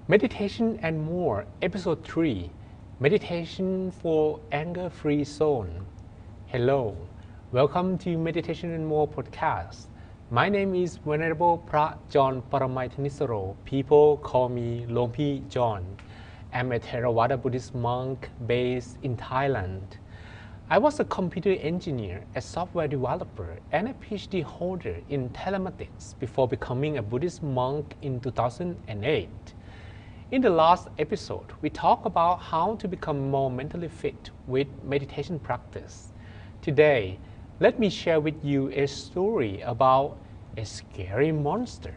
Meditation and More, Episode 3, Meditation for Anger-Free Zone. Hello, welcome to Meditation and More podcast. My name is Venerable Pra John Paramaithanisaro. People call me Lompi John. I'm a Theravada Buddhist monk based in Thailand. I was a computer engineer, a software developer, and a PhD holder in telematics before becoming a Buddhist monk in 2008. In the last episode, we talked about how to become more mentally fit with meditation practice. Today, let me share with you a story about a scary monster.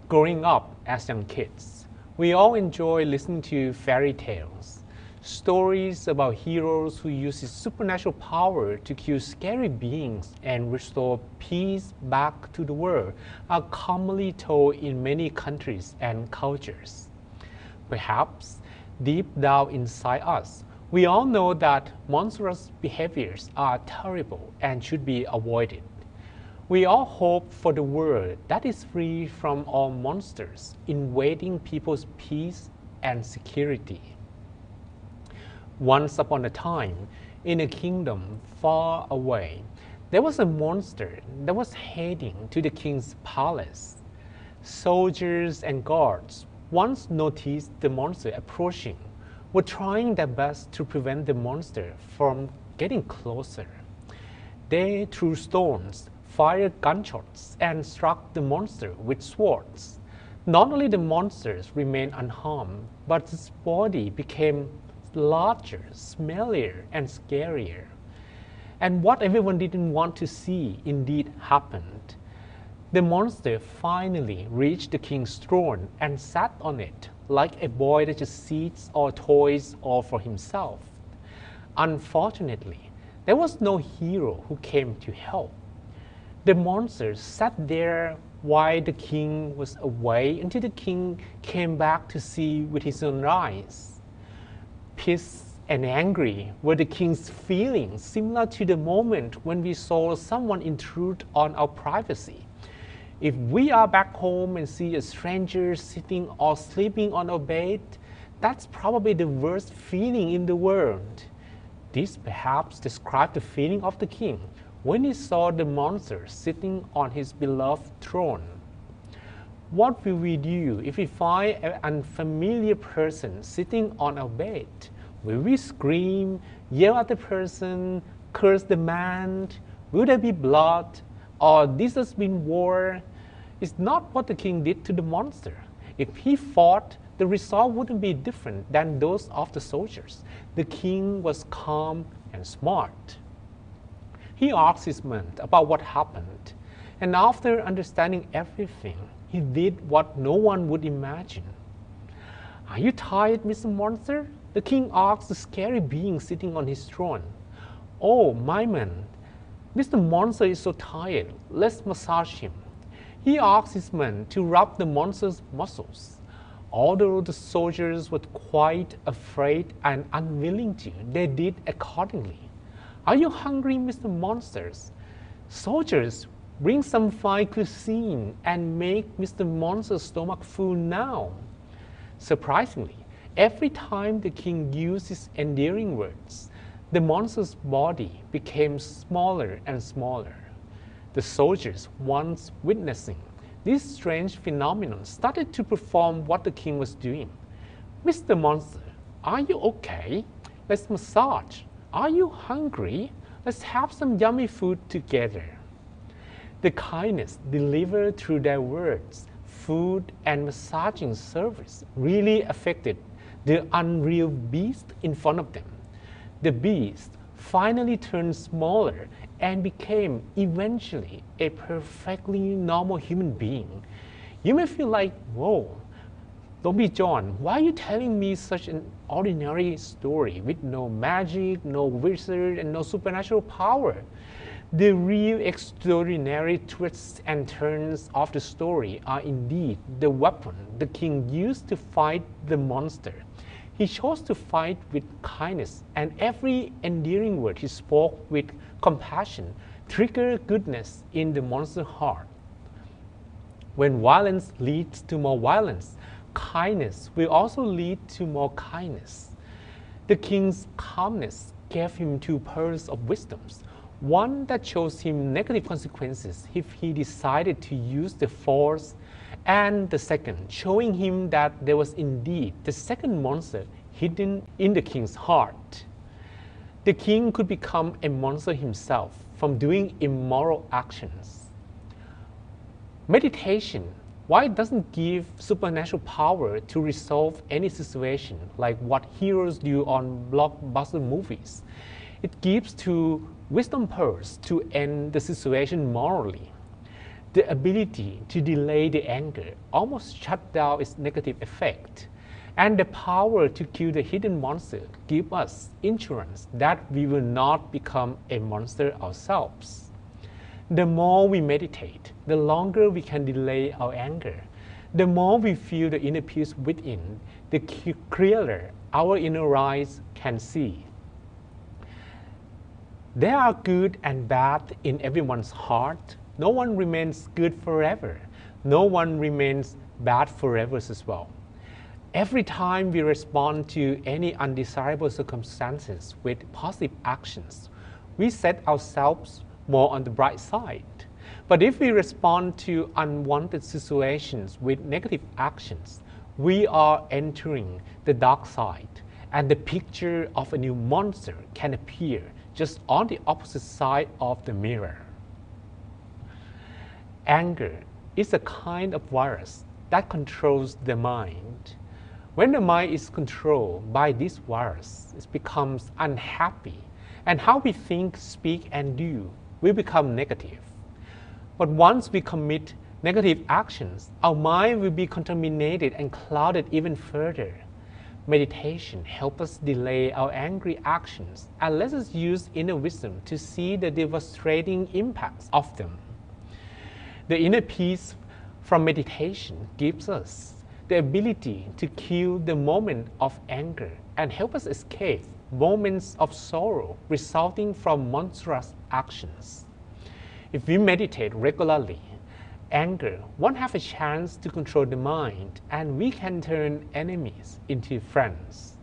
Growing up as young kids, we all enjoy listening to fairy tales. Stories about heroes who use his supernatural power to kill scary beings and restore peace back to the world are commonly told in many countries and cultures. Perhaps deep down inside us, we all know that monstrous behaviors are terrible and should be avoided. We all hope for the world that is free from all monsters, invading people's peace and security. Once upon a time, in a kingdom far away, there was a monster that was heading to the king's palace. Soldiers and guards, once noticed the monster approaching, were trying their best to prevent the monster from getting closer. They threw stones, fired gunshots, and struck the monster with swords. Not only the monsters remained unharmed, but its body became larger, smellier, and scarier. And what everyone didn't want to see indeed happened. The monster finally reached the king's throne and sat on it like a boy that just sits or toys all for himself. Unfortunately, there was no hero who came to help. The monster sat there while the king was away until the king came back to see with his own eyes. Pissed and angry were the king's feelings, similar to the moment when we saw someone intrude on our privacy. If we are back home and see a stranger sitting or sleeping on our bed, that's probably the worst feeling in the world. This perhaps described the feeling of the king when he saw the monster sitting on his beloved throne. What will we do if we find an unfamiliar person sitting on our bed? Will we scream, yell at the person, curse the man? Will there be blood? Or this has been war? It's not what the king did to the monster. If he fought, the result wouldn't be different than those of the soldiers. The king was calm and smart. He asked his men about what happened, and after understanding everything, he did what no one would imagine. "Are you tired, Mr. Monster?" the king asked the scary being sitting on his throne. "Oh, my man, Mr. Monster is so tired. Let's massage him." He asked his men to rub the monster's muscles. Although the soldiers were quite afraid and unwilling to, they did accordingly. "Are you hungry, Mr. Monsters?" "Soldiers, bring some fine cuisine and make Mr. Monster's stomach full now." Surprisingly, every time the king used his endearing words, the monster's body became smaller and smaller. The soldiers, once witnessing this strange phenomenon, started to perform what the king was doing. "Mr. Monster, are you okay? Let's massage. Are you hungry? Let's have some yummy food together." The kindness delivered through their words, food, and massaging service really affected the unreal beast in front of them. The beast finally turned smaller and became eventually a perfectly normal human being. You may feel like, whoa, don't be John, why are you telling me such an ordinary story with no magic, no wizard, and no supernatural power? The real extraordinary twists and turns of the story are indeed the weapon the king used to fight the monster. He chose to fight with kindness, and every endearing word he spoke with compassion triggered goodness in the monster's heart. When violence leads to more violence, kindness will also lead to more kindness. The king's calmness gave him two pearls of wisdom. One that shows him negative consequences if he decided to use the force, and the second showing him that there was indeed the second monster hidden in the king's heart. The king could become a monster himself from doing immoral actions. Meditation, why it doesn't give supernatural power to resolve any situation like what heroes do on blockbuster movies. It gives two wisdom pearls to end the situation morally. The ability to delay the anger almost shut down its negative effect. And the power to kill the hidden monster gives us insurance that we will not become a monster ourselves. The more we meditate, the longer we can delay our anger. The more we feel the inner peace within, the clearer our inner eyes can see. There are good and bad in everyone's heart. No one remains good forever. No one remains bad forever as well. Every time we respond to any undesirable circumstances with positive actions, we set ourselves more on the bright side. But if we respond to unwanted situations with negative actions, we are entering the dark side, and the picture of a new monster can appear just on the opposite side of the mirror. Anger is a kind of virus that controls the mind. When the mind is controlled by this virus, it becomes unhappy, and how we think, speak, and do will become negative. But once we commit negative actions, our mind will be contaminated and clouded even further. Meditation helps us delay our angry actions and lets us use inner wisdom to see the devastating impacts of them. The inner peace from meditation gives us the ability to kill the moment of anger and help us escape moments of sorrow resulting from monstrous actions. If we meditate regularly, anger won't have a chance to control the mind, and we can turn enemies into friends.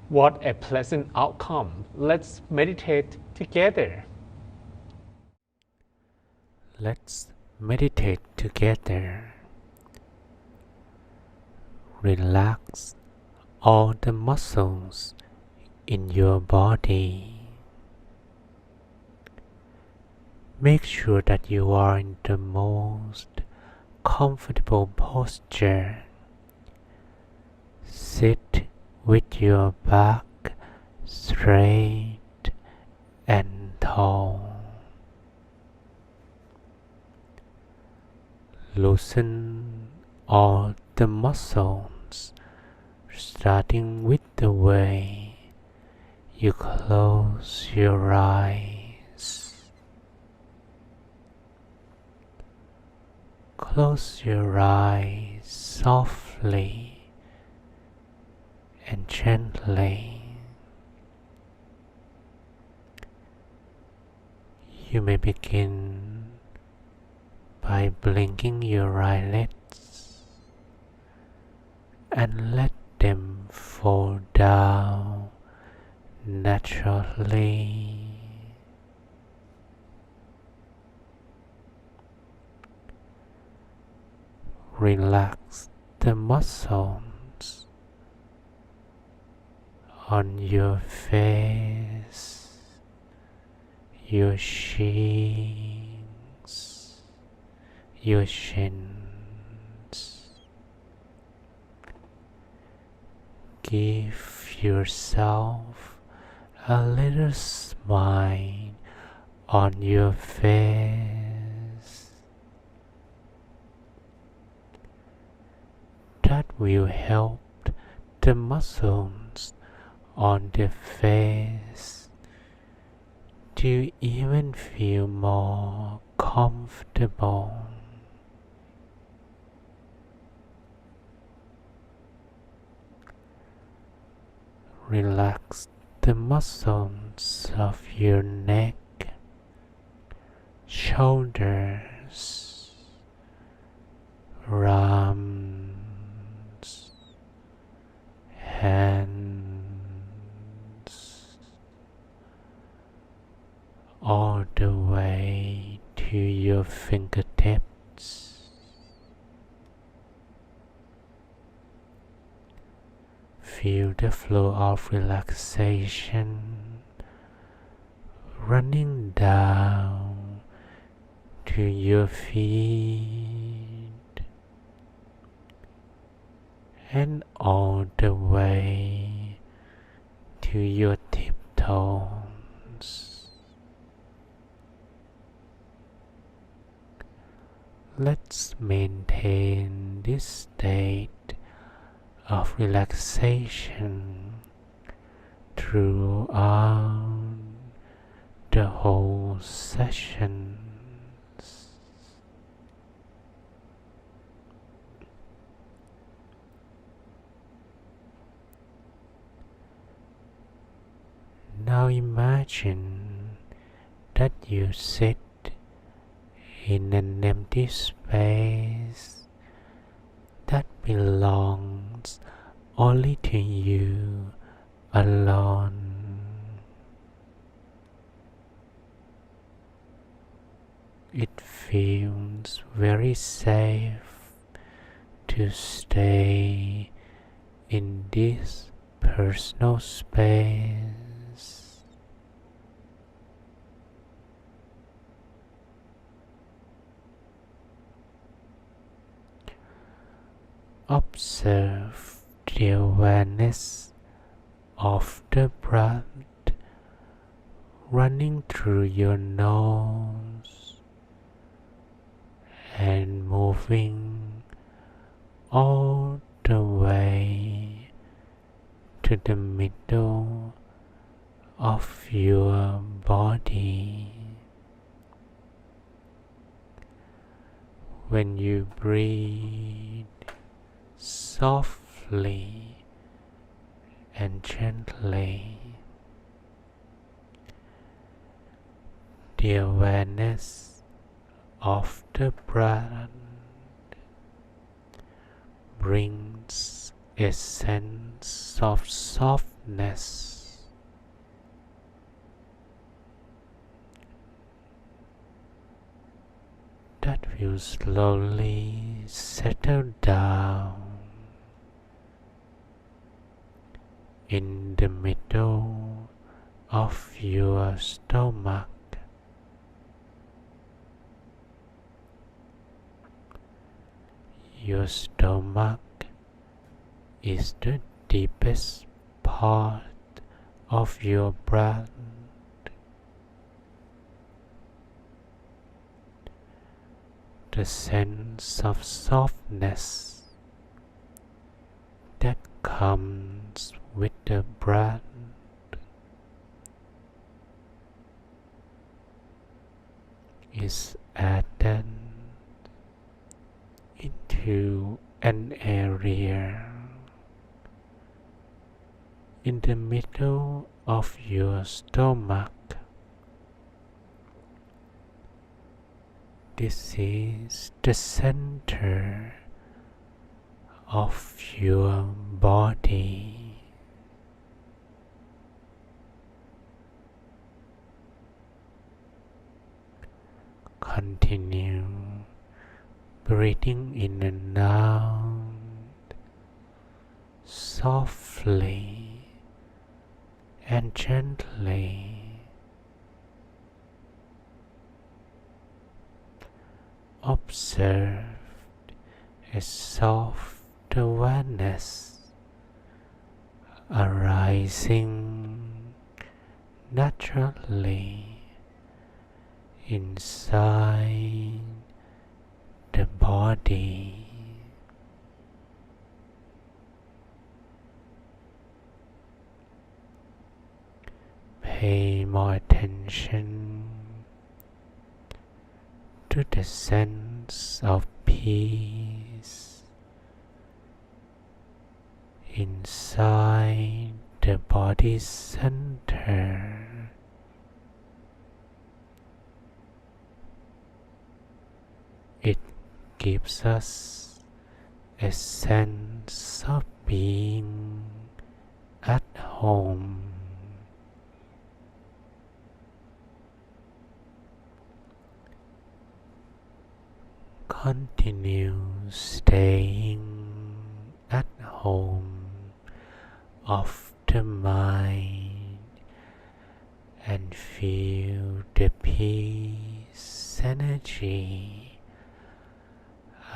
What a pleasant outcome! Let's meditate together. Let's meditate together. Relax all the muscles in your body. Make sure that you are in the most comfortable posture. Sit with your back straight and tall. Loosen all the muscles, starting with the way you close your eyes. Close your eyes softly and gently. You may begin by blinking your eyelids and let them fall down naturally. Relax the muscles on your face, your cheeks, your shins. Give yourself a little smile on your face. That will help the muscles on the face to even feel more comfortable. Relax the muscles of your neck, shoulders, arms, Feel the flow of relaxation running down to your feet and all the way to your tiptoes. Let's maintain this state of relaxation throughout the whole session. Now imagine that you sit in an empty space that belongs only to you alone. It feels very safe to stay in this personal space. Observe the awareness of the breath running through your nose and moving all the way to the middle of your body. When you breathe softly and gently, the awareness of the breath brings a sense of softness that will slowly settle down in the middle of your stomach. Your stomach is the deepest part of your breath. The sense of softness that comes with the breath is added into an area in the middle of your stomach. This is the center of your body. Continue breathing in and out softly and gently. Observe a soft awareness arising naturally inside the body. Pay more attention to the sense of peace inside the body's center. It gives us a sense of being at home. Continue staying at home of the mind and feel the peace energy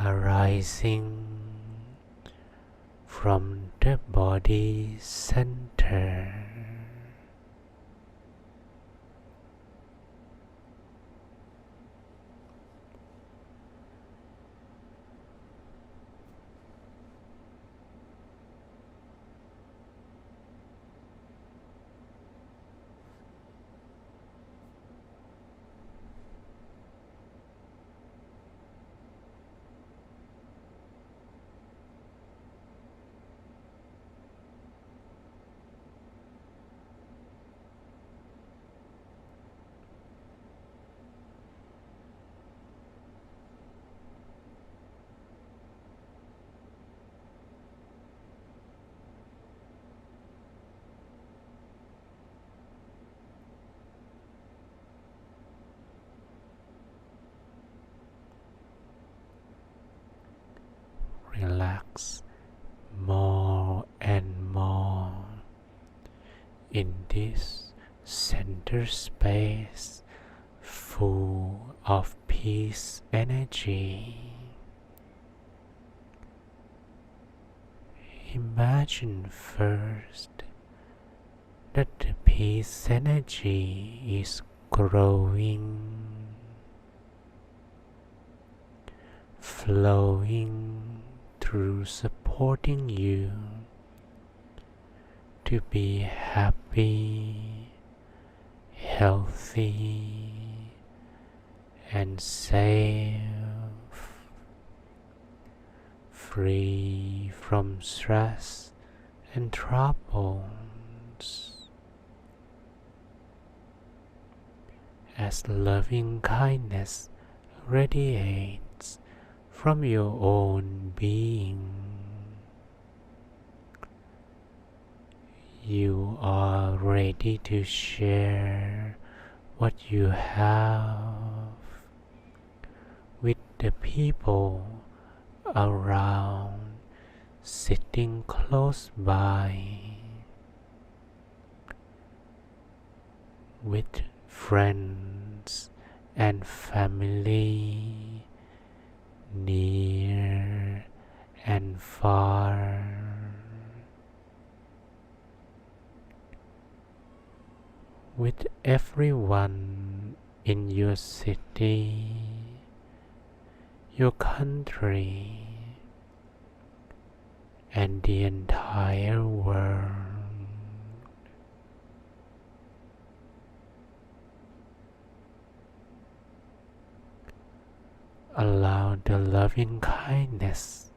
arising from the body center. Relax more and more in this center space full of peace energy. Imagine first that the peace energy is growing, flowing through, supporting you to be happy, healthy, and safe, free from stress and troubles. As loving kindness radiates from your own being, you are ready to share what you have with the people around, sitting close by, with friends and family, near and far. With everyone in your city, your country, and the entire world. Allow the loving kindness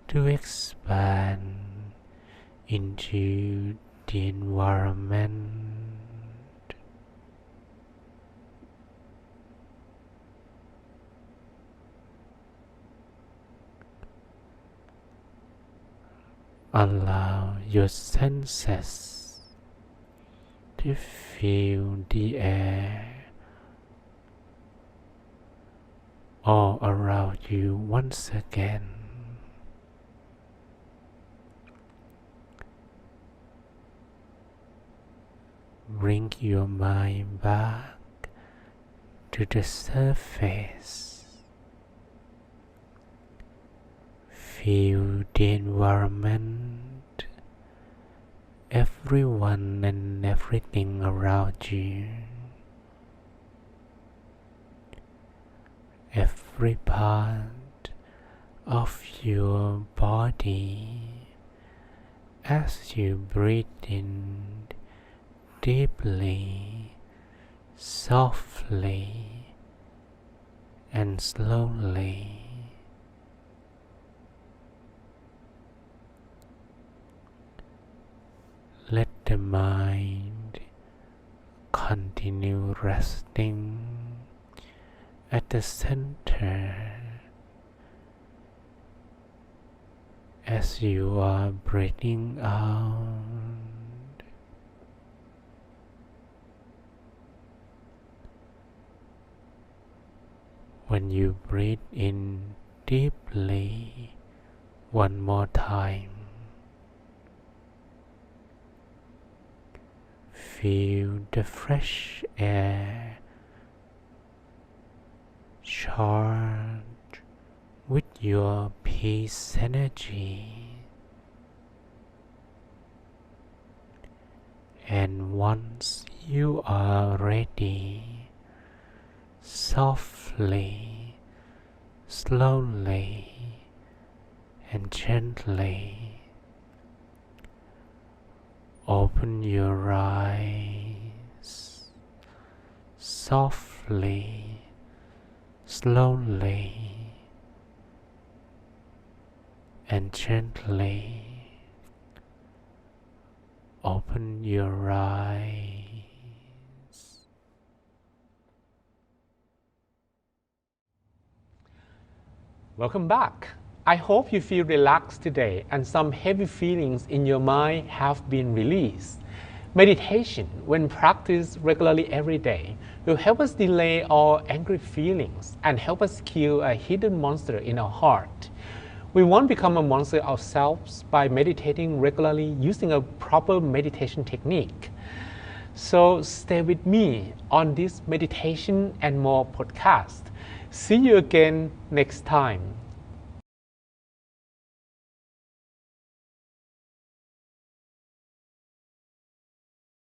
to expand into the environment. Allow your senses to feel the air all around you once again. Bring your mind back to the surface. Feel the environment, everyone and everything around you. Every part of your body as you breathe in deeply, softly, and slowly. Let the mind continue resting at the center as you are breathing out. When you breathe in deeply one more time, feel the fresh air charge with your peace energy. And once you are ready, softly, slowly, and gently open your eyes. Softly, slowly, and gently open your eyes. Welcome back. I hope you feel relaxed today and some heavy feelings in your mind have been released. Meditation, when practiced regularly every day, will help us delay all angry feelings and help us kill a hidden monster in our heart. We won't become a monster ourselves by meditating regularly using a proper meditation technique. So stay with me on this meditation and more podcast. See you again next time.